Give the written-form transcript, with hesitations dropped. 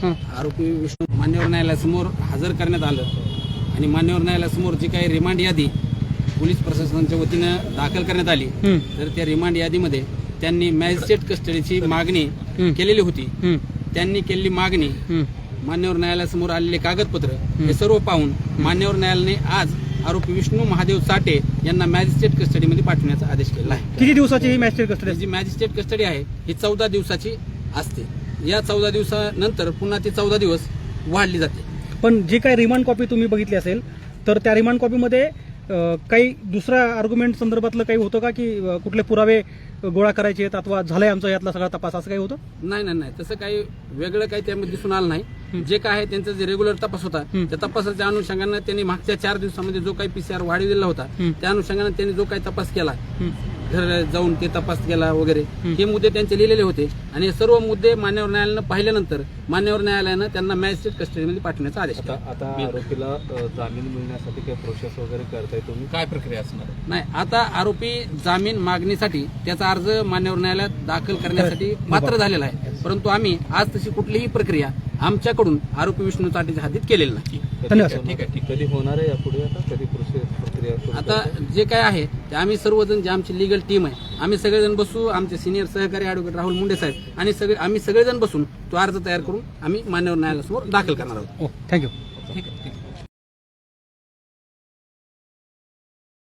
आरोपी विष्णू मान्यवर न्यायालयासमोर हजर करण्यात आलं आणि मान्यवर न्यायालयासमोर जी काही रिमांड यादी पोलीस प्रशासनाच्या वतीनं दाखल करण्यात आली तर त्या रिमांड यादीमध्ये त्यांनी मॅजिस्ट्रेट कस्टडीची मागणी केलेली होती. त्यांनी केलेली मागणी, मान्यवर न्यायालयासमोर आलेले कागदपत्र हे सर्व पाहून मान्यवर न्यायालयाने आज आरोपी विष्णू महादेव चाटे यांना मॅजिस्ट्रेट कस्टडीमध्ये पाठवण्याचा आदेश केला आहे. किती दिवसाची ही मॅजिस्ट्रेट कस्टडी? जी मॅजिस्ट्रेट कस्टडी आहे ही 14 दिवसाची असते. या 14 दिवसानंतर पुन्हा ती 14 दिवस वाढली जाते. पण जी काही रिमांड कॉपी तुम्ही बघितली असेल तर त्या रिमांड कॉपीमध्ये काही दुसऱ्या आर्ग्युमेंट संदर्भातलं काही होतं का, की कुठले पुरावे गोळा करायचे आहेत अथवा झालाय आमचा यातला सगळा तपास, असं काही होतं? नाही, तसं काही वेगळं काही त्यामध्ये दिसून आलं नाही. जे काय आहे त्यांचा जे रेग्युलर तपास होता त्या तपासाच्या अनुषंगानं त्यांनी मागच्या 4 दिवसामध्ये जो काही PCR वाढविलेला होता त्या अनुषंगानं त्यांनी जो काही तपास केला, घर जाऊन ते तपास केला वगैरे, हे मुद्दे त्यांचे लिहिलेले होते आणि हे सर्व मुद्दे मान्यवर न्यायालयानं पाहिल्यानंतर मान्यवर न्यायालयानं त्यांना मॅजिस्ट्रेट कस्टडीमध्ये पाठवण्याचा आदेश केला. आता आरोपीला जामीन मिळण्यासाठी काही प्रोसेस वगैरे करताय तुम्ही? काय प्रक्रिया असणार? नाही, आता आरोपी जामीन मागणीसाठी त्याचा अर्ज मान्यवर न्यायालयात दाखल करण्यासाठी पात्र झालेला आहे, परंतु आम्ही आज तशी कुठलीही प्रक्रिया आमच्याकडून आरोपी विष्णू चाटेच्या हातीत केलेली नाही. धन्यवाद. ठीक आहे. कधी होणार आहे यापुढे? आता कधी प्रक्रिया? आता जे काय आहे ते आम्ही सर्वजण, जे आमची लिगल टीम आहे, आम्ही सगळेजण बसू, आमचे सिनियर सहकारी ॲडव्होकेट राहुल मुंडे साहेब आणि आम्ही सगळेजण बसून तो अर्ज तयार करून आम्ही मान्यवर न्यायालयासमोर दाखल करणार आहोत. थँक्यू. ठीक आहे.